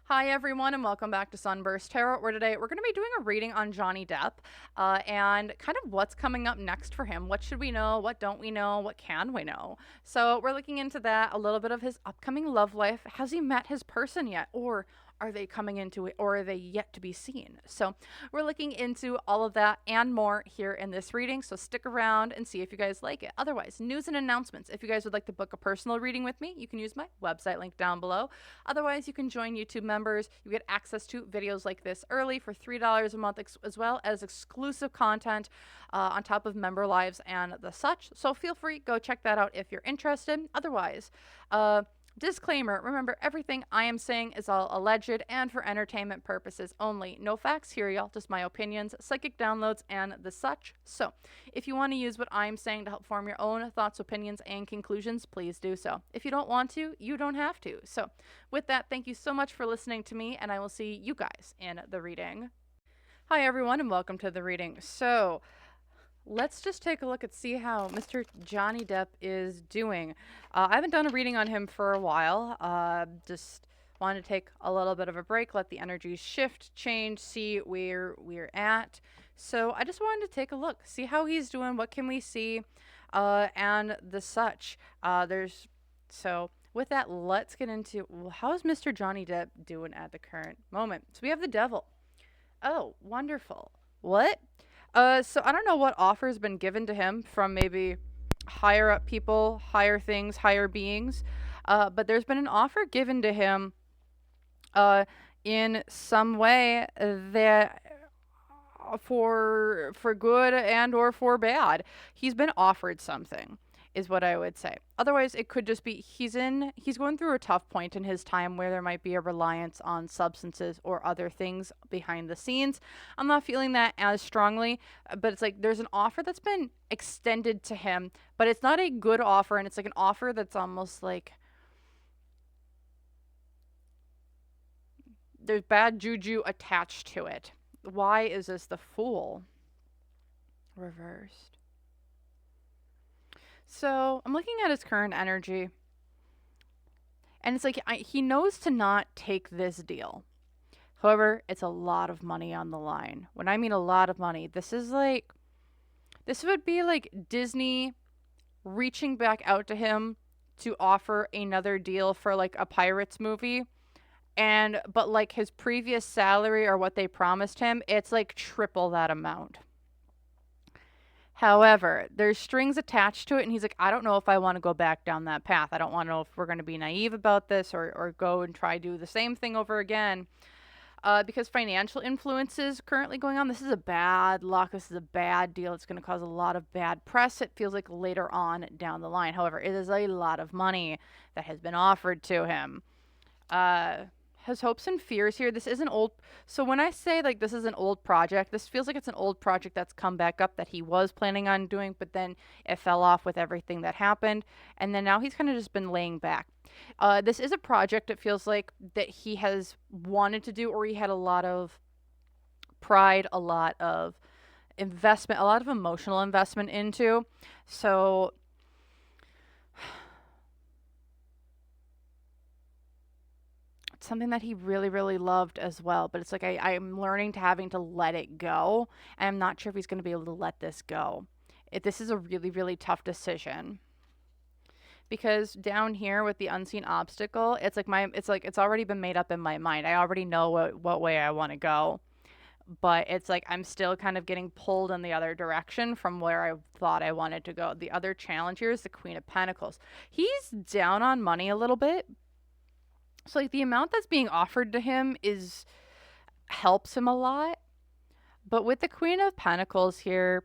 Hi everyone and welcome back to SunBurst Tarot, where today we're going to be doing a reading on Johnny Depp and kind of what's coming up next for him. What should we know? What don't we know? What can we know? So we're looking into that, a little bit of his upcoming love life. Has he met his person yet? Or are they coming into it, or are they yet to be seen? So we're looking into all of that and more here in this reading, so stick around and see if you guys like it. Otherwise, news and announcements. If you guys would like to book a personal reading with me, you can use my website link down below. Otherwise, you can join YouTube members. You get access to videos like this early for $3 a month, as well as exclusive content on top of member lives and the such. So feel free, go check that out if you're interested. Otherwise, disclaimer, remember everything I am saying is all alleged and for entertainment purposes only. No facts here, y'all, just my opinions, psychic downloads, and the such. So if you want to use what I'm saying to help form your own thoughts, opinions, and conclusions, please do so. If you don't want to, you don't have to. So with that, thank you so much for listening to me, and I will see you guys in the reading. Hi everyone, and welcome to the reading. So let's just take a look and see how Mr. Johnny Depp is doing. I haven't done a reading on him for a while. Just wanted to take a little bit of a break, let the energies shift, change, see where we're at. So I just wanted to take a look, see how he's doing, what can we see, and the such. So with that, let's get into how is Mr. Johnny Depp doing at the current moment. So we have the devil. Oh, wonderful. What? So I don't know what offer's been given to him from maybe higher up people, higher things, higher beings. But there's been an offer given to him in some way that for good and or for bad. He's been offered something is what I would say. Otherwise, it could just be he's going through a tough point in his time where there might be a reliance on substances or other things behind the scenes. I'm not feeling that as strongly, but it's like there's an offer that's been extended to him, but it's not a good offer, and it's like an offer that's almost like there's bad juju attached to it. Why is this the Fool reversed? So I'm looking at his current energy, and it's like he knows to not take this deal. However, it's a lot of money on the line. When I mean a lot of money, this would be like Disney reaching back out to him to offer another deal for like a Pirates movie. But like his previous salary or what they promised him, it's like triple that amount. However, there's strings attached to it, and he's like, I don't know if I want to go back down that path. I don't want to know if we're going to be naive about this or go and try do the same thing over again. Because financial influence is currently going on. This is a bad luck. This is a bad deal. It's going to cause a lot of bad press, it feels like, later on down the line. However, it is a lot of money that has been offered to him. Has hopes and fears here. This is an old. So when I say like this is an old project, this feels like it's an old project that's come back up that he was planning on doing, but then it fell off with everything that happened, and then now he's kind of just been laying back. This is a project it feels like that he has wanted to do, or he had a lot of pride, a lot of investment, a lot of emotional investment into. So something that he really, really loved as well. But it's like I'm learning to having to let it go. And I'm not sure if he's going to be able to let this go. This is a really, really tough decision. Because down here with the unseen obstacle, it's like it's already been made up in my mind. I already know what way I want to go. But it's like I'm still kind of getting pulled in the other direction from where I thought I wanted to go. The other challenge here is the Queen of Pentacles. He's down on money a little bit, so like the amount that's being offered to him helps him a lot. But with the Queen of Pentacles here,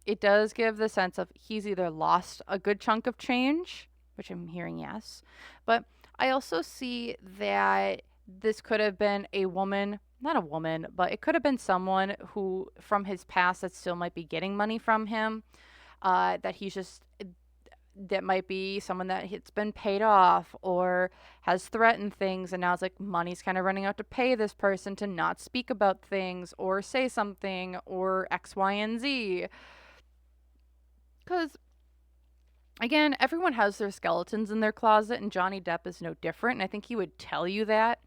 it does give the sense of he's either lost a good chunk of change, which I'm hearing yes. But I also see that this could have been a woman, not a woman, but it could have been someone who from his past that still might be getting money from him. That might be someone that it's been paid off or has threatened things, and now it's like money's kind of running out to pay this person to not speak about things or say something or X, Y, and Z. Because, again, everyone has their skeletons in their closet, and Johnny Depp is no different, and I think he would tell you that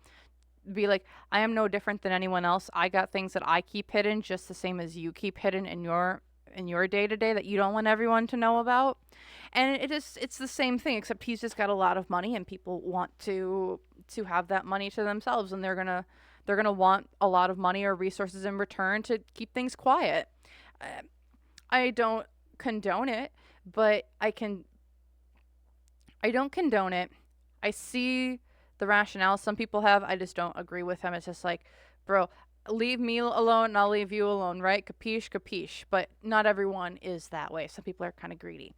be like, I am no different than anyone else. I got things that I keep hidden just the same as you keep hidden in your day to day that you don't want everyone to know about. And it's the same thing, except he's just got a lot of money and people want to have that money to themselves, and they're gonna want a lot of money or resources in return to keep things quiet. Uh, I don't condone it, but I don't condone it. I see the rationale some people have. I just don't agree with him. It's just like, bro, leave me alone and I'll leave you alone, right? Capiche, capiche. But not everyone is that way. Some people are kind of greedy.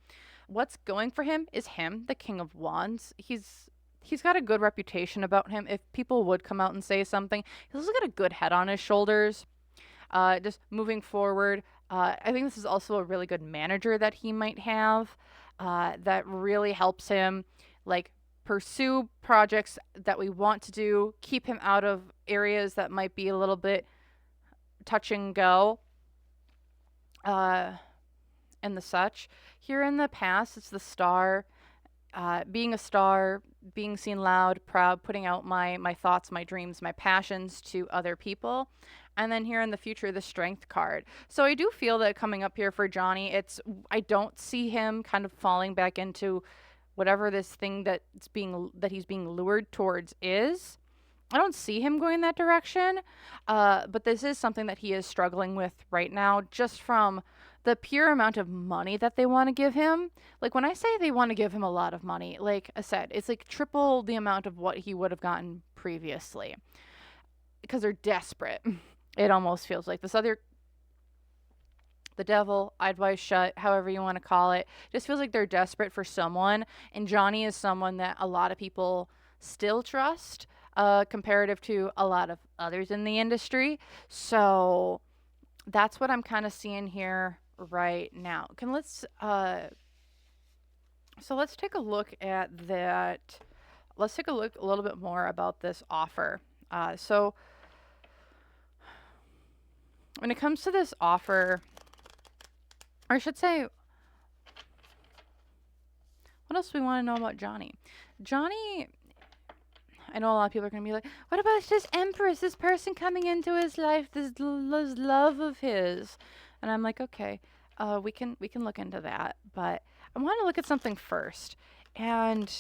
What's going for him is him, the King of Wands. He's got a good reputation about him. If people would come out and say something, he's also got a good head on his shoulders. Just moving forward, I think this is also a really good manager that he might have, that really helps him, like, pursue projects that we want to do, keep him out of areas that might be a little bit touch and go, uh, and the such. Here in the past, it's the star, being a star, being seen loud, proud, putting out my thoughts, my dreams, my passions to other people. And then here in the future, the strength card. So I do feel that coming up here for Johnny, I don't see him kind of falling back into whatever this thing that he's being lured towards is. I don't see him going that direction, but this is something that he is struggling with right now, just from the pure amount of money that they want to give him. Like, when I say they want to give him a lot of money, like I said, it's like triple the amount of what he would have gotten previously, because they're desperate. It almost feels like the devil, eyed wide shut, however you want to call it, just feels like they're desperate for someone. And Johnny is someone that a lot of people still trust, comparative to a lot of others in the industry. So that's what I'm kind of seeing here right now. So let's take a look at that. Let's take a look a little bit more about this offer. So when it comes to this offer, or I should say, what else do we want to know about Johnny? Johnny, I know a lot of people are going to be like, what about this Empress, this person coming into his life, this love of his? And I'm like, okay, we can look into that, but I want to look at something first. And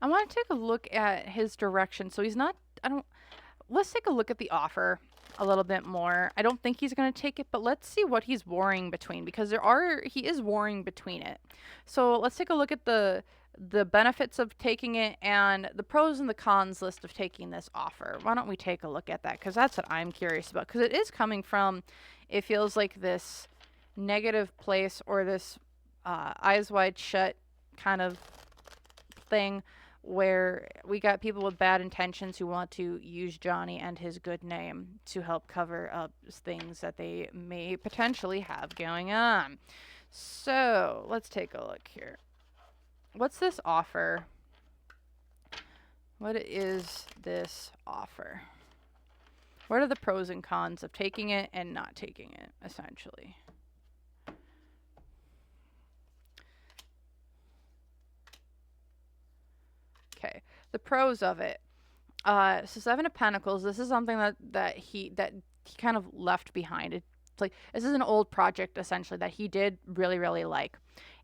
I want to take a look at his direction. So let's take a look at the offer a little bit more. I don't think he's going to take it, but let's see what he's warring between, because he is warring between it. So let's take a look at the benefits of taking it and the pros and the cons list of taking this offer. Why don't we take a look at that? Because that's what I'm curious about, because it is coming from, it feels like this negative place, or this eyes wide shut kind of thing, where we got people with bad intentions who want to use Johnny and his good name to help cover up things that they may potentially have going on. So let's take a look here. What's this offer? What is this offer? What are the pros and cons of taking it and not taking it, essentially? Okay, the pros of it. So Seven of Pentacles. This is something that he kind of left behind. It's like, this is an old project essentially that he did really, really like.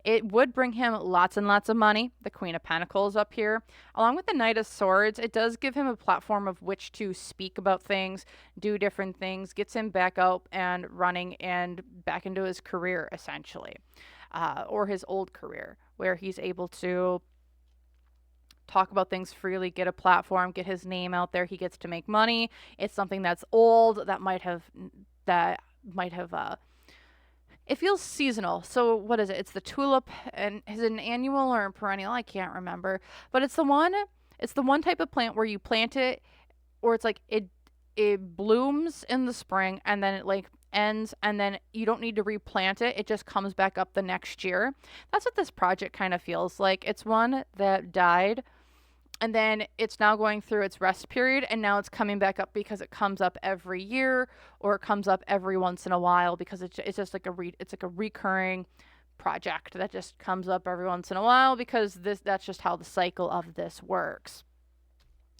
It would bring him lots and lots of money. The Queen of Pentacles up here, along with the Knight of Swords. It does give him a platform of which to speak about things, do different things, gets him back out and running and back into his career essentially, or his old career, where he's able to talk about things freely, get a platform, get his name out there. He gets to make money. It's something that's old, that might have it feels seasonal. So what is it? It's the tulip, and is it an annual or a perennial? I can't remember. But it's the one type of plant where you plant it, or it's like it blooms in the spring and then it like ends, and then you don't need to replant it. It just comes back up the next year. That's what this project kind of feels like. It's one that died, and then it's now going through its rest period, and now it's coming back up because it comes up every year, or it comes up every once in a while, because it's just like it's like a recurring project that just comes up every once in a while, because that's just how the cycle of this works.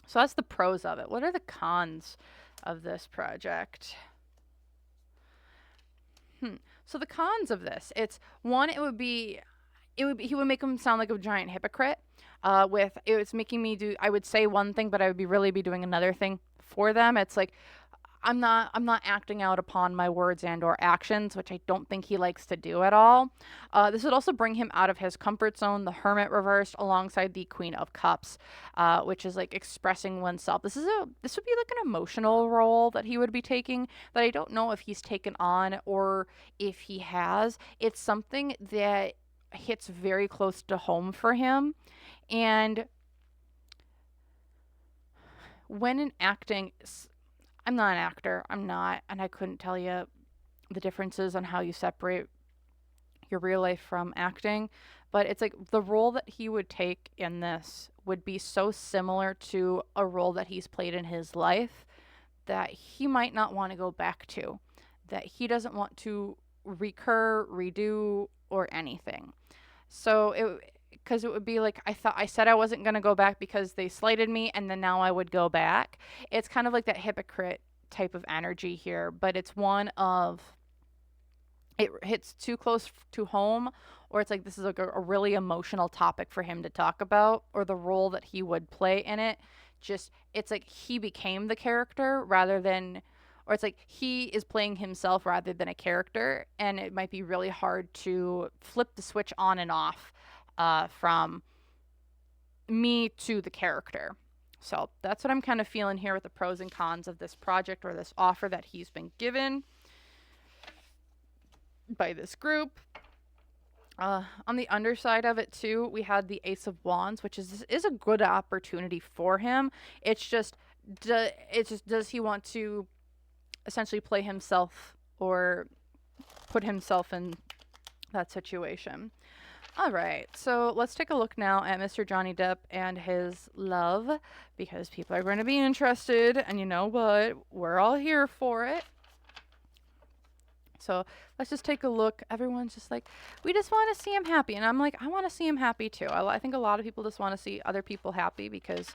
So that's the pros of it. What are the cons of this project? So the cons of this, it's one, he would make him sound like a giant hypocrite. With it's making me do, I would say one thing, but I would really be doing another thing for them. It's like I'm not acting out upon my words and or actions, which I don't think he likes to do at all. This would also bring him out of his comfort zone, the Hermit reversed alongside the Queen of Cups, which is like expressing oneself. This would be like an emotional role that he would be taking that I don't know if he's taken on or if he has. It's something that hits very close to home for him. And when in acting, I'm not an actor. I'm not, and I couldn't tell you the differences on how you separate your real life from acting. But it's like the role that he would take in this would be so similar to a role that he's played in his life that he might not want to go back to, that he doesn't want to recur, redo, or anything. So because it would be like I said I wasn't going to go back because they slighted me and then now I would go back. It's kind of like that hypocrite type of energy here, but it's one of it hits too close to home, or it's like this is like a really emotional topic for him to talk about, or the role that he would play in it. Just it's like he became the character rather than, or it's like he is playing himself rather than a character, and it might be really hard to flip the switch on and off from me to the character. So that's what I'm kind of feeling here with the pros and cons of this project or this offer that he's been given by this group. On the underside of it too, we had the Ace of Wands, which is a good opportunity for him. Does he want to essentially play himself or put himself in that situation? All right, so let's take a look now at Mr. Johnny Depp and his love, because people are going to be interested, and you know what? We're all here for it. So let's just take a look. Everyone's just like, we just want to see him happy. And I'm like, I want to see him happy too. I think a lot of people just want to see other people happy because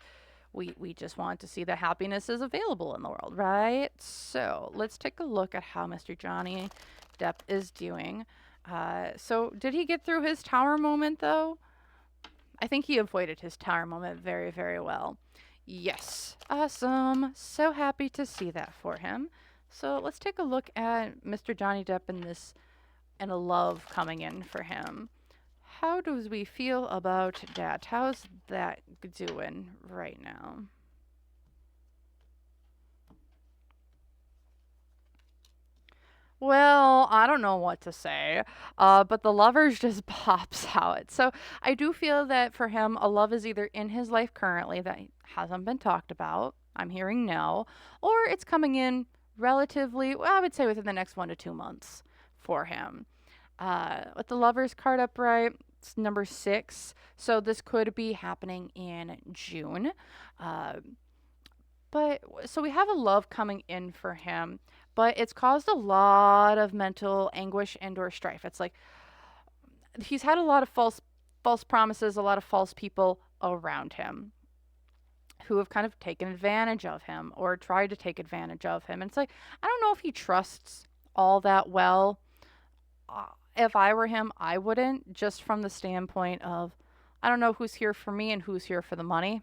we just want to see that happiness is available in the world, right? So let's take a look at how Mr. Johnny Depp is doing. So did he get through his tower moment though? I think he avoided his tower moment very, very well. Yes. Awesome. So happy to see that for him. So let's take a look at Mr. Johnny Depp and a love coming in for him. How do we feel about that? How's that doing right now? Well, I don't know what to say, but the lovers just pops out. So I do feel that for him, a love is either in his life currently that hasn't been talked about. I'm hearing no, or it's coming in relatively, well, I would say within the next 1 to 2 months for him. With the lovers card upright, it's number 6. So this could be happening in June. Uh, but so we have a love coming in for him, but it's caused a lot of mental anguish and or strife. It's like he's had a lot of false promises, a lot of false people around him who have kind of taken advantage of him or tried to take advantage of him. And it's like I don't know if he trusts all that well. If I were him, I wouldn't, just from the standpoint of I don't know who's here for me and who's here for the money.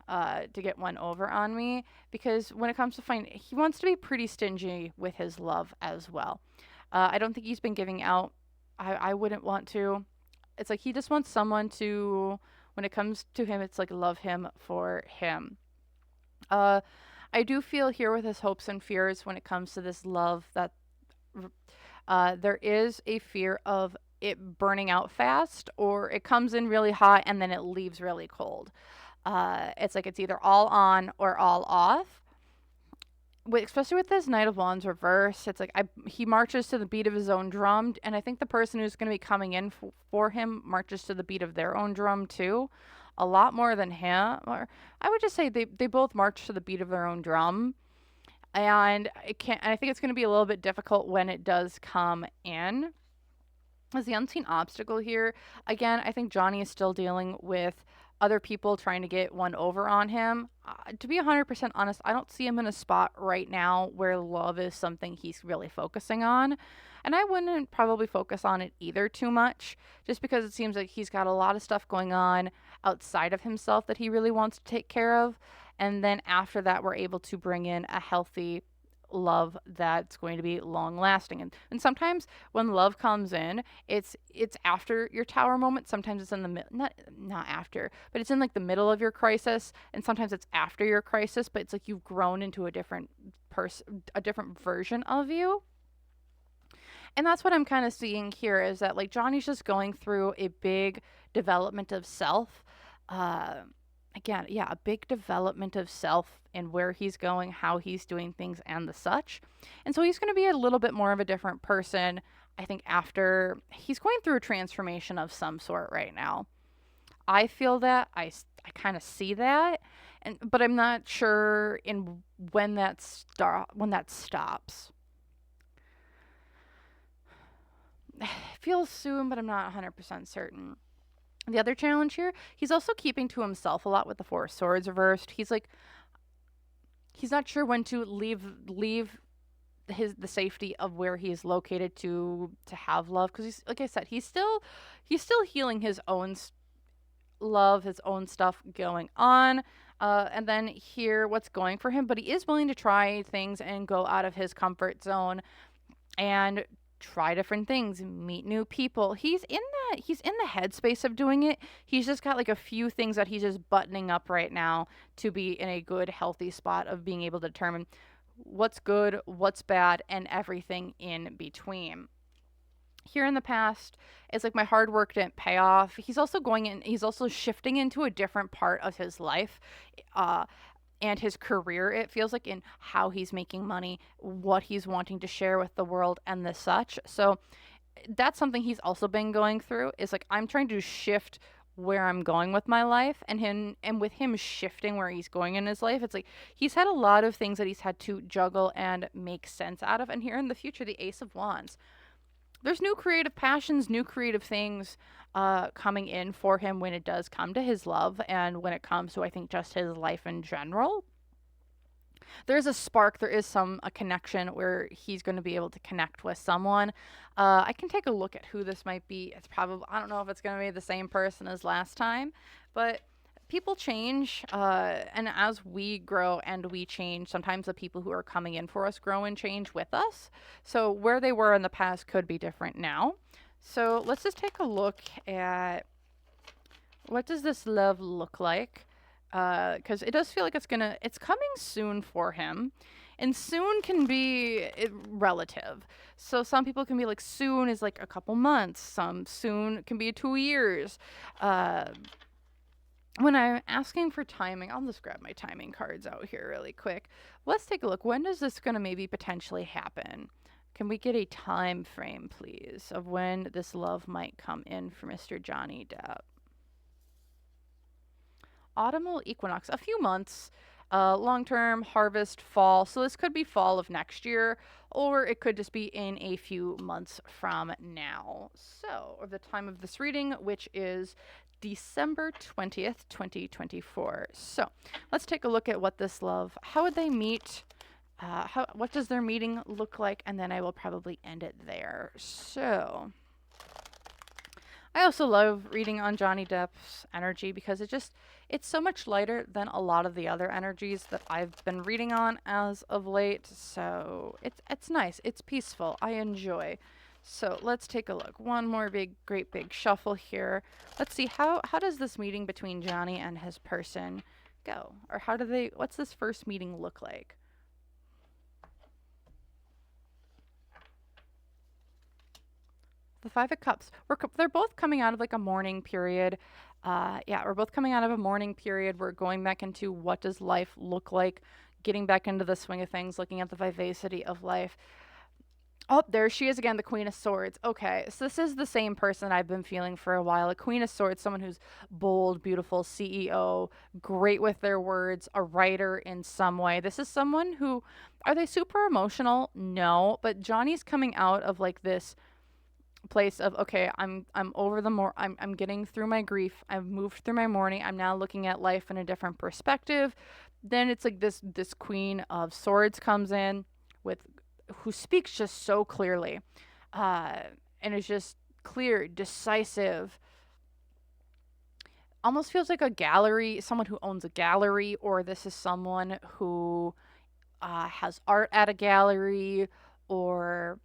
To get one over on me, because when it comes to he wants to be pretty stingy with his love as well. I don't think he's been giving out. I wouldn't want to. It's like he just wants someone to, when it comes to him, it's like love him for him. I do feel here with his hopes and fears when it comes to this love that there is a fear of it burning out fast, or it comes in really hot and then it leaves really cold. It's like it's either all on or all off. Especially with this Knight of Wands reverse, it's like he marches to the beat of his own drum, and I think the person who's going to be coming in for him marches to the beat of their own drum too, a lot more than him. Or I would just say they both march to the beat of their own drum, and I think it's going to be a little bit difficult when it does come in. As the unseen obstacle here, again, I think Johnny is still dealing with other people trying to get one over on him. To be 100% honest, I don't see him in a spot right now where love is something he's really focusing on. And I wouldn't probably focus on it either too much, just because it seems like he's got a lot of stuff going on outside of himself that he really wants to take care of. And then after that, we're able to bring in a healthy love that's going to be long lasting. And sometimes when love comes in, it's after your tower moment. Sometimes it's in the not after, but it's in like the middle of your crisis, and sometimes it's after your crisis, but it's like you've grown into a different person, a different version of you. And that's what I'm kind of seeing here, is that like Johnny's just going through a big development of self. Uh, Again, yeah, a big development of self and where he's going, how he's doing things, and the such. And so he's going to be a little bit more of a different person, I think, after he's going through a transformation of some sort right now. I feel that. I kind of see that. But I'm not sure in when that stops. It feels soon, but I'm not 100% certain. The other challenge here, he's also keeping to himself a lot with the Four of Swords reversed. He's like, he's not sure when to leave the safety of where he's located to have love, because he's, like I said, he's still healing his own love, his own stuff going on. And then here, what's going for him, but he is willing to try things and go out of his comfort zone and try different things, meet new people. He's in the headspace of doing it. He's just got like a few things that he's just buttoning up right now to be in a good, healthy spot of being able to determine what's good, what's bad, and everything in between. Here in the past, it's like my hard work didn't pay off. He's also shifting into a different part of his life. And his career, it feels like, in how he's making money, what he's wanting to share with the world, and the such. So that's something he's also been going through, is like, I'm trying to shift where I'm going with my life, and with him shifting where he's going in his life, it's like he's had a lot of things that he's had to juggle and make sense out of. And here in the future, the Ace of Wands, there's new creative passions, new creative things coming in for him when it does come to his love, and when it comes to, I think, just his life in general. There's a spark, there is a connection where he's going to be able to connect with someone. I can take a look at who this might be. It's probably, I don't know if it's going to be the same person as last time, but people change, and as we grow and we change, sometimes the people who are coming in for us grow and change with us. So where they were in the past could be different now. So let's just take a look at, what does this love look like? Because it does feel like it's coming soon for him. And soon can be relative. So some people can be like, soon is like a couple months. Some soon can be 2 years. When I'm asking for timing, I'll just grab my timing cards out here really quick. Let's take a look. When is this going to maybe potentially happen? Can we get a time frame, please, of when this love might come in for Mr. Johnny Depp? Autumnal equinox, a few months. Long term, harvest, fall. So this could be fall of next year, or it could just be in a few months from now. So, or the time of this reading, which is December 20th, 2024. So let's take a look at what this love, how would they meet? What does their meeting look like? And then I will probably end it there. So I also love reading on Johnny Depp's energy, because it's so much lighter than a lot of the other energies that I've been reading on as of late. So it's nice. It's peaceful. I enjoy. So let's take a look. One more great big shuffle here. Let's see, how does this meeting between Johnny and his person go? Or what's this first meeting look like? The Five of Cups. They're both coming out of like a mourning period. Yeah, we're both coming out of a mourning period. We're going back into, what does life look like? Getting back into the swing of things, looking at the vivacity of life. Oh, there she is again, the Queen of Swords. Okay, so this is the same person I've been feeling for a while. A Queen of Swords, someone who's bold, beautiful, CEO, great with their words, a writer in some way. This is someone who, are they super emotional? No, but Johnny's coming out of like this place of, okay, I'm over the more I'm getting through my grief. I've moved through my mourning. I'm now looking at life in a different perspective. Then it's like this Queen of Swords comes in with who speaks just so clearly. Uh and is just clear, decisive, almost feels like a gallery, someone who owns a gallery, or this is someone who has art at a gallery, or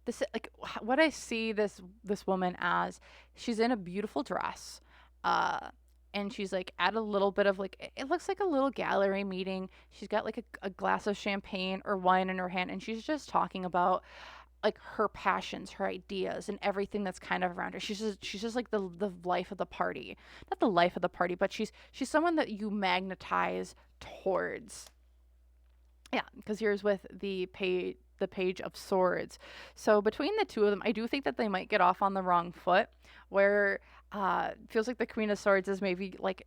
this like what I see this woman as. She's in a beautiful dress, uh, and she's like at a little bit of like it looks like a little gallery meeting. She's got like a glass of champagne or wine in her hand, and she's just talking about like her passions, her ideas, and everything that's kind of around her. She's just like the life of the party. Not the life of the party, but she's someone that you magnetize towards. Yeah, because here's with the page of swords. So between the two of them, I do think that they might get off on the wrong foot, where feels like the Queen of Swords is maybe like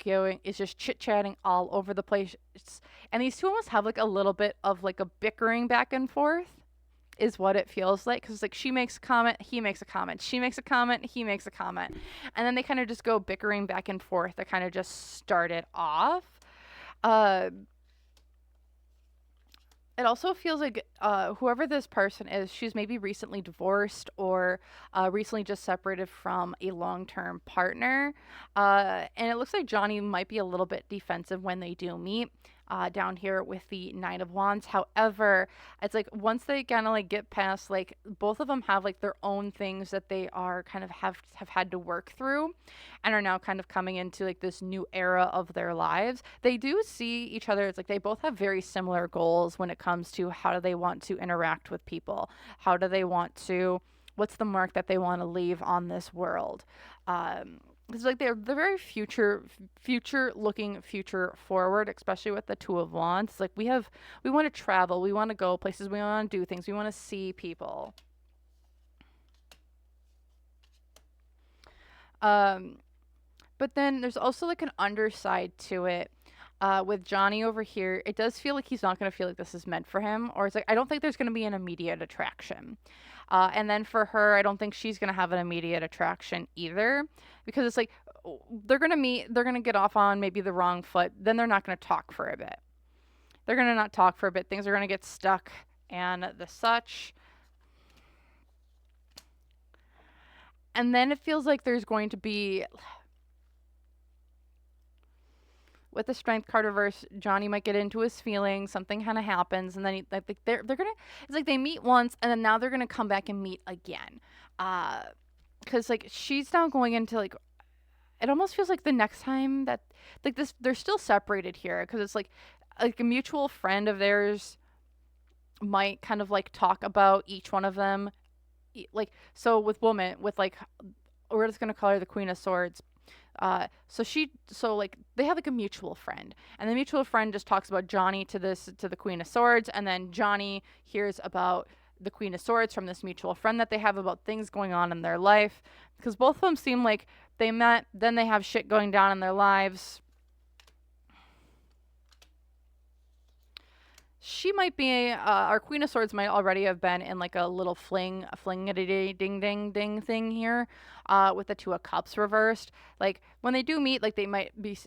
going is just chit chatting all over the place. And these two almost have like a little bit of like a bickering back and forth is what it feels like, because like she makes a comment, he makes a comment, she makes a comment, he makes a comment, and then they kind of just go bickering back and forth. They kind of just start it off. uh it also feels like whoever this person is, she's maybe recently divorced, or recently just separated from a long-term partner. And it looks like Johnny might be a little bit defensive when they do meet. Down here with the Knight of Wands. However, it's like once they kind of like get past, like both of them have like their own things that they are kind of have had to work through, and are now kind of coming into like this new era of their lives. They do see each other. It's like they both have very similar goals when it comes to how do they want to interact with people, how do they want to, what's the mark that they want to leave on this world. It's like they're very future looking, future forward, especially with the Two of Wands. It's like we want to travel, we want to go places, we want to do things, we want to see people. um But then there's also like an underside to it. With Johnny over here, it does feel like he's not going to feel like this is meant for him, or it's like I don't think there's going to be an immediate attraction. And then for her, I don't think she's going to have an immediate attraction either, because it's like they're going to meet, they're going to get off on maybe the wrong foot, then they're not going to talk for a bit. They're going to not talk for a bit. Things are going to get stuck and the such. And then it feels like there's going to be, with the Strength card reverse, Johnny might get into his feelings. Something kind of happens, and then like they're gonna. It's like they meet once, and then now they're gonna come back and meet again. Because like she's now going into like, it almost feels like the next time that like this they're still separated here, because it's like a mutual friend of theirs might kind of like talk about each one of them, like so with woman with like we're just gonna call her the Queen of Swords. So like they have like a mutual friend, and the mutual friend just talks about Johnny to the Queen of Swords, and then Johnny hears about the Queen of Swords from this mutual friend that they have about things going on in their life, because both of them seem like they met, then they have shit going down in their lives. She might be our Queen of Swords might already have been in like a little a ding ding ding thing here, with the Two of Cups reversed. Like when they do meet, like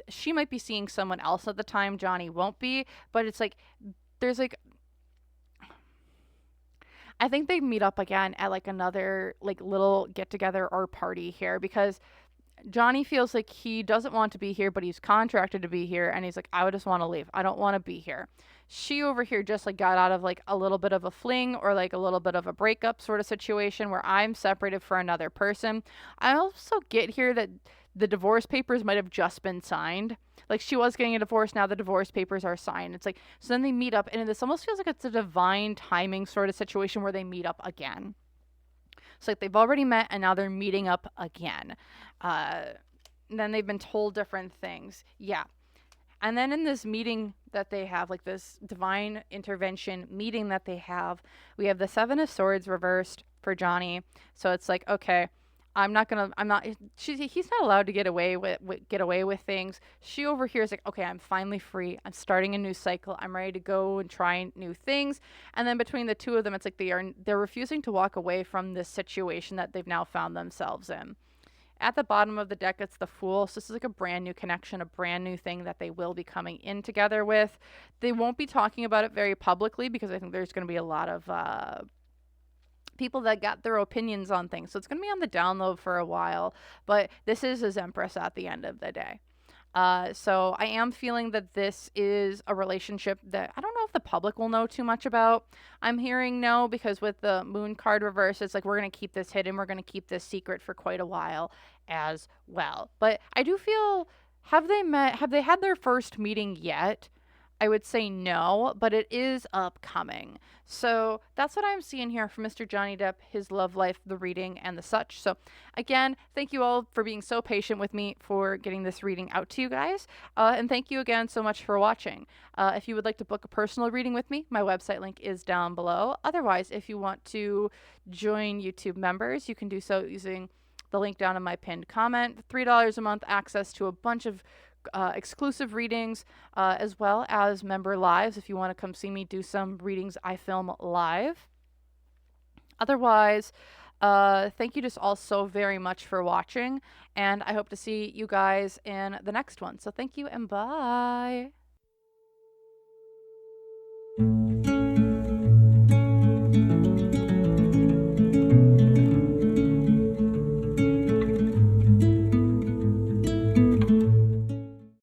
she might be seeing someone else at the time. Johnny won't be, but it's like there's like I think they meet up again at like another like little get together or party here, because Johnny feels like he doesn't want to be here, but he's contracted to be here, and he's like, I would just want to leave. I don't want to be here. She over here just like got out of like a little bit of a fling, or like a little bit of a breakup sort of situation where I'm separated for another person. I also get here that the divorce papers might have just been signed. Like she was getting a divorce, now the divorce papers are signed. It's like, so then they meet up, and this almost feels like it's a divine timing sort of situation where they meet up again. So like they've already met, and now they're meeting up again. Uh, then they've been told different things. Yeah. And then in this meeting that they have, like this divine intervention meeting that they have, we have the Seven of Swords reversed for Johnny. So it's like, okay, he's not allowed to get away with things. She over here is like, okay, I'm finally free. I'm starting a new cycle. I'm ready to go and try new things. And then between the two of them, it's like they're refusing to walk away from this situation that they've now found themselves in. At the bottom of the deck, it's the Fool. So this is like a brand new connection, a brand new thing that they will be coming in together with. They won't be talking about it very publicly because I think there's going to be a lot of people that got their opinions on things. So it's going to be on the down low for a while. But this is his Empress at the end of the day. So I am feeling that this is a relationship that I don't know if the public will know too much about. I'm hearing no, because with the Moon card reverse, it's like we're going to keep this hidden. We're going to keep this secret for quite a while as well. But I do feel, have they met? Have they had their first meeting yet? I would say no, but it is upcoming. So that's what I'm seeing here for Mr. Johnny Depp, his love life, the reading, and the such. So again, thank you all for being so patient with me for getting this reading out to you guys. And thank you again so much for watching. If you would like to book a personal reading with me, my website link is down below. Otherwise, if you want to join YouTube members, you can do so using the link down in my pinned comment. $3 a month, access to a bunch of exclusive readings, as well as member lives if you want to come see me do some readings I film live. Otherwise, thank you just all so very much for watching, and I hope to see you guys in the next one. So thank you and bye.